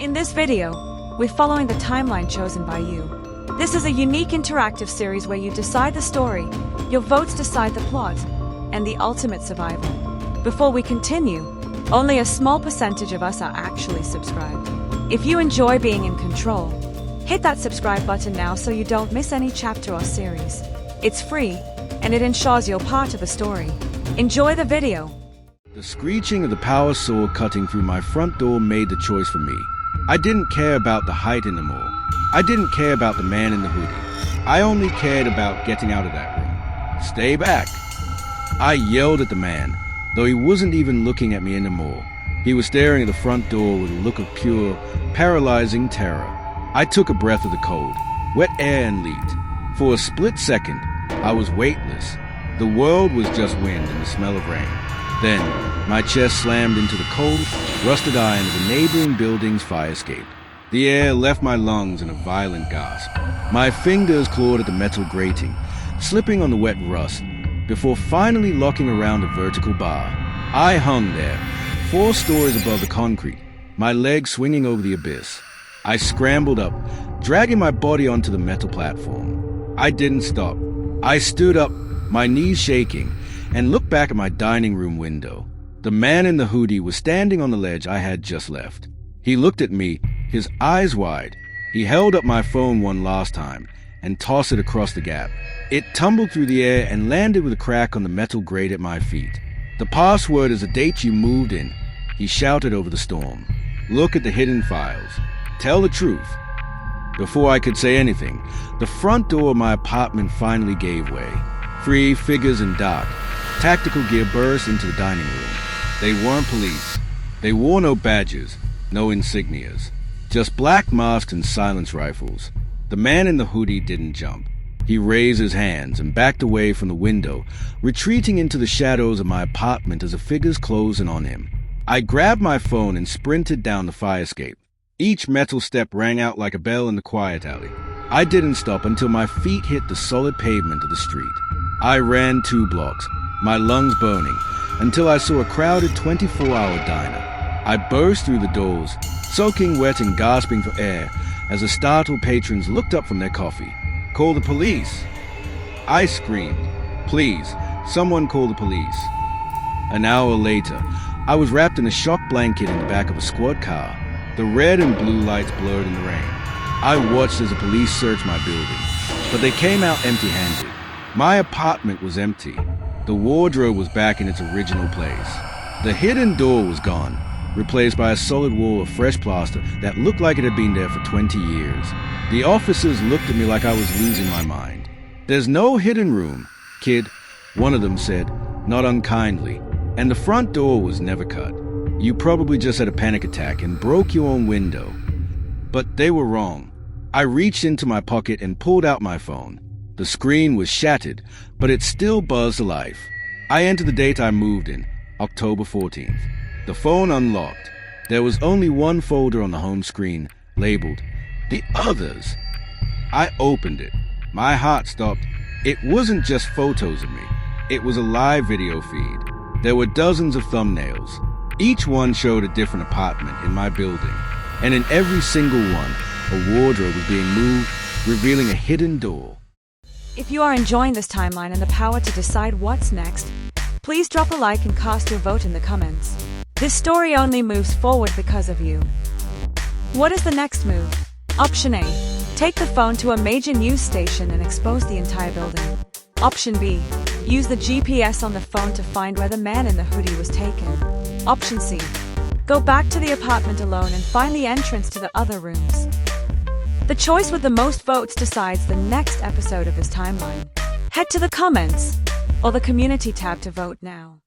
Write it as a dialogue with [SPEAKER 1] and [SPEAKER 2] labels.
[SPEAKER 1] In this video, we're following the timeline chosen by you. This is a unique interactive series where you decide the story, your votes decide the plot, and the ultimate survival. Before we continue, only a small percentage of us are actually subscribed. If you enjoy being in control, hit that subscribe button now so you don't miss any chapter or series. It's free, and it ensures you're part of the story. Enjoy the video.
[SPEAKER 2] The screeching of the power saw cutting through my front door made the choice for me. I didn't care about the height anymore. I didn't care about the man in the hoodie. I only cared about getting out of that room. Stay back! I yelled at the man, though he wasn't even looking at me anymore. He was staring at the front door with a look of pure, paralyzing terror. I took a breath of the cold, wet air and leaped. For a split second, I was weightless. The world was just wind and the smell of rain. Then, my chest slammed into the cold, rusted iron of a neighboring building's fire escape. The air left my lungs in a violent gasp. My fingers clawed at the metal grating, slipping on the wet rust, before finally locking around a vertical bar. I hung there, 4 stories above the concrete, my legs swinging over the abyss. I scrambled up, dragging my body onto the metal platform. I didn't stop. I stood up, my knees shaking, and looked back at my dining room window. The man in the hoodie was standing on the ledge I had just left. He looked at me, his eyes wide. He held up my phone one last time and tossed it across the gap. It tumbled through the air and landed with a crack on the metal grate at my feet. "The password is the date you moved in," he shouted over the storm. "Look at the hidden files. Tell the truth." Before I could say anything, the front door of my apartment finally gave way. 3 figures in dark, tactical gear burst into the dining room. They weren't police. They wore no badges, no insignias, just black masks and silence rifles. The man in the hoodie didn't jump. He raised his hands and backed away from the window, retreating into the shadows of my apartment as the figures closed in on him. I grabbed my phone and sprinted down the fire escape. Each metal step rang out like a bell in the quiet alley. I didn't stop until my feet hit the solid pavement of the street. I ran 2 blocks, my lungs burning, until I saw a crowded 24-hour diner. I burst through the doors, soaking wet and gasping for air, as the startled patrons looked up from their coffee. "Call the police!" I screamed. "Please, someone call the police." An hour later, I was wrapped in a shock blanket in the back of a squad car. The red and blue lights blurred in the rain. I watched as the police searched my building, but they came out empty-handed. My apartment was empty. The wardrobe was back in its original place. The hidden door was gone, replaced by a solid wall of fresh plaster that looked like it had been there for 20 years. The officers looked at me like I was losing my mind. "There's no hidden room, kid," one of them said, not unkindly, "and the front door was never cut. You probably just had a panic attack and broke your own window." But they were wrong. I reached into my pocket and pulled out my phone. The screen was shattered, but it still buzzed to life. I entered the date I moved in, October 14th. The phone unlocked. There was only one folder on the home screen, labeled "The Others." I opened it. My heart stopped. It wasn't just photos of me. It was a live video feed. There were dozens of thumbnails. Each one showed a different apartment in my building, and in every single one, a wardrobe was being moved, revealing a hidden door.
[SPEAKER 1] If you are enjoying this timeline and the power to decide what's next, please drop a like and cast your vote in the comments. This story only moves forward because of you. What is the next move? Option A. Take the phone to a major news station and expose the entire building. Option B. Use the GPS on the phone to find where the man in the hoodie was taken. Option C. Go back to the apartment alone and find the entrance to the other rooms. The choice with the most votes decides the next episode of this timeline. Head to the comments or the community tab to vote now.